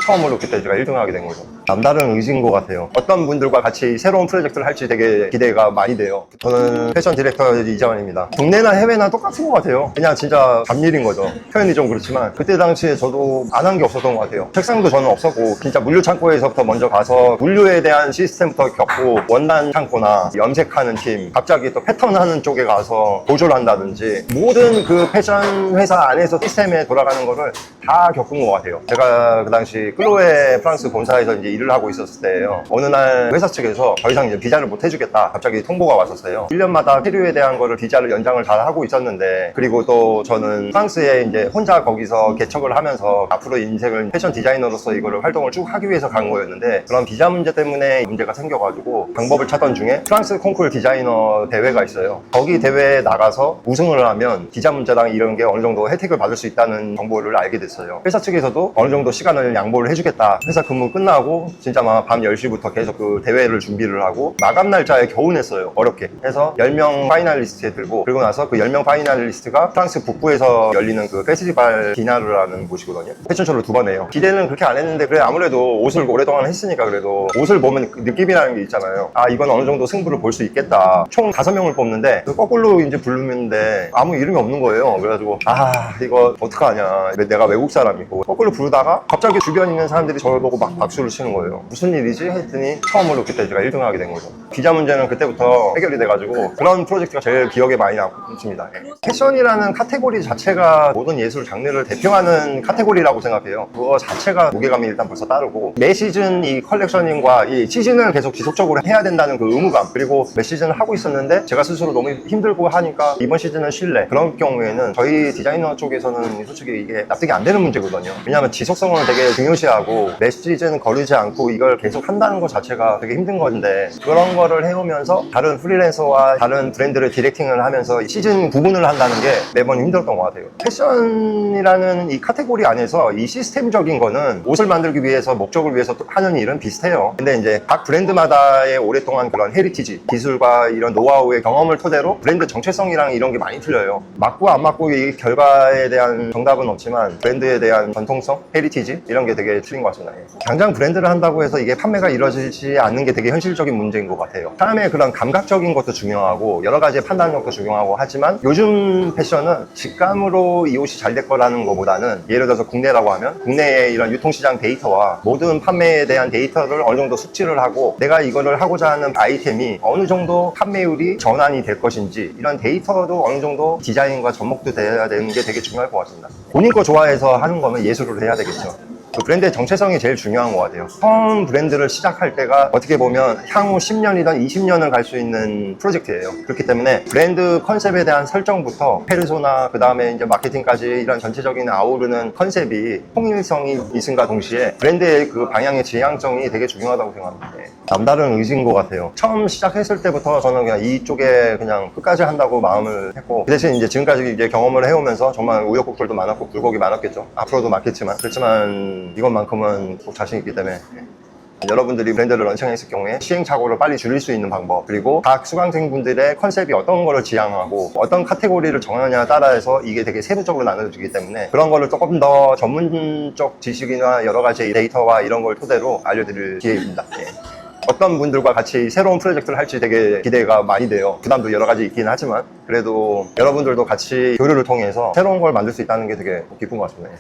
처음으로 그때 제가 1등을 하게 된 거죠. 남다른 의지인 것 같아요. 어떤 분들과 같이 새로운 프로젝트를 할지 되게 기대가 많이 돼요. 저는 패션 디렉터 이재환입니다. 국내나 해외나 똑같은 것 같아요. 그냥 진짜 잡일인 거죠. 표현이 좀 그렇지만 그때 당시에 저도 안 한 게 없었던 것 같아요. 책상도 저는 없었고 진짜 물류 창고에서부터 먼저 가서 물류에 대한 시스템부터 겪고 원단 창고나 염색하는 팀, 갑자기 또 패턴 하는 쪽에 가서 보조를 한다든지 모든 그 패션 회사 안에서 시스템에 돌아가는 거를 다 겪은 것 같아요. 제가 그 당시 클로에 프랑스 본사에서 이제 일을 하고 있었을 때예요. 어느 날 회사 측에서 더 이상 이제 비자를 못 해주겠다 갑자기 통보가 왔었어요. 1년마다 필요에 대한 거를 비자를 연장을 잘 하고 있었는데, 그리고 또 저는 프랑스에 이제 혼자 거기서 개척을 하면서 앞으로 인생을 패션 디자이너로서 이거를 활동을 쭉 하기 위해서 간 거였는데, 그런 비자 문제 때문에 문제가 생겨가지고 방법을 찾던 중에 프랑스 콩쿨 디자이너 대회가 있어요. 거기 대회에 나가서 우승을 하면 비자 문제랑 이런 게 어느 정도 혜택을 받을 수 있다는 정보를 알게 됐어요. 회사 측에서도 어느 정도 시간을 양보를 해주겠다. 회사 근무 끝나고 진짜 막 밤 10시부터 계속 그 대회를 준비를 하고 마감 날짜에 겨우 냈어요. 어렵게 해서 10명 파이널리스트에 들고, 그리고 나서 그 10명 파이널리스트가 프랑스 북부에서 열리는 그 페스티벌 비나르라는 곳이거든요. 패션쇼를 2번 해요. 기대는 그렇게 안 했는데, 그래 아무래도 옷을 오랫동안 했으니까 그래도 옷을 보면 그 느낌이라는 게 있잖아요. 아, 이건 어느 정도 승부를 볼 수 있겠다. 총 5명을 뽑는데 거꾸로 이제 부르는데 아무 이름이 없는 거예요. 그래가지고 아, 이거 어떡하냐. 내가 외국 사람이고. 거꾸로 부르다가 갑자기 주변에 있는 사람들이 저를 보고 막 박수를 치는 거예요. 무슨 일이지? 했더니 처음으로 그때 제가 1등을 하게 된 거죠. 비자 문제는 그때부터 해결이 돼가지고 그런 프로젝트가 제일 기억에 많이 남습니다. 패션이라는 카테고리 자체가 모든 예술 장르를 대표하는 카테고리라고 생각해요. 그거 자체가 무게감이 일단 벌써 따르고, 매 시즌 이 컬렉셔닝과 이 시즌을 계속 지속적으로 해야 된다는 그 의무감, 그리고 몇 시즌을 하고 있었는데 제가 스스로 너무 힘들고 하니까 이번 시즌은 쉴래. 그런 경우에는 저희 디자이너 쪽에서는 솔직히 이게 납득이 안 되는 문제거든요. 왜냐하면 지속성을 되게 중요시하고 매 시즌 거르지 않고 이걸 계속 한다는 것 자체가 되게 힘든 건데, 그런 거를 해오면서 다른 프리랜서와 다른 브랜드를 디렉팅을 하면서 시즌 구분을 한다는 게 매번 힘들었던 것 같아요. 패션이라는 이 카테고리 안에서 이 시스템적인 거는 옷을 만들기 위해서, 목적을 위해서 하는 일은 비슷해요. 근데 이제 각 브랜드마다의 오랫동안 그런 헤리티지, 기술과 이런 노하우의 경험을 토대로 브랜드 정체성이랑 이런 게 많이 틀려요. 맞고 안 맞고 이 결과에 대한 정답은 없지만 브랜드에 대한 전통성, 헤리티지 이런 게 되게 틀린 것 같습니다. 당장 브랜드를 한다고 해서 이게 판매가 이루어지지 않는 게 되게 현실적인 문제인 것 같아요. 사람의 그런 감각적인 것도 중요하고 여러 가지의 판단력도 중요하고 하지만, 요즘 패션은 직감으로 이 옷이 잘 될 거라는 것보다는, 예를 들어서 국내라고 하면 국내의 이런 유통시장 데이터와 모든 판매에 대한 데이터를 어느 정도 숙지를 하고, 내가 이거를 하고자 하는 아이템이 어느 정도 판매율이 전환이 될 것인지, 이런 데이터도 어느 정도 디자인과 접목도 돼야 되는 게 되게 중요할 것 같습니다. 본인 거 좋아해서 하는 거면 예술을 해야 되겠죠. 그 브랜드의 정체성이 제일 중요한 것 같아요. 처음 브랜드를 시작할 때가 어떻게 보면 향후 10년이든 20년을 갈 수 있는 프로젝트예요. 그렇기 때문에 브랜드 컨셉에 대한 설정부터 페르소나, 그 다음에 이제 마케팅까지 이런 전체적인 아우르는 컨셉이 통일성이 있음과 동시에 브랜드의 그 방향의 지향성이 되게 중요하다고 생각합니다. 남다른 의지인 것 같아요. 처음 시작했을 때부터 저는 그냥 이쪽에 그냥 끝까지 한다고 마음을 했고, 그 대신 이제 지금까지 이제 경험을 해오면서 정말 우여곡절도 많았고 굴곡이 많았겠죠. 앞으로도 많겠지만, 그렇지만 이것만큼은 꼭 자신 있기 때문에 여러분들이 브랜드를 런칭했을 경우에 시행착오를 빨리 줄일 수 있는 방법, 그리고 각 수강생분들의 컨셉이 어떤 거를 지향하고 어떤 카테고리를 정하느냐에 따라서 이게 되게 세부적으로 나눠지기 때문에, 그런 거를 조금 더 전문적 지식이나 여러 가지 데이터와 이런 걸 토대로 알려드릴 기회입니다. 어떤 분들과 같이 새로운 프로젝트를 할지 되게 기대가 많이 돼요. 부담도 여러 가지 있긴 하지만, 그래도 여러분들도 같이 교류를 통해서 새로운 걸 만들 수 있다는 게 되게 기쁜 것 같습니다.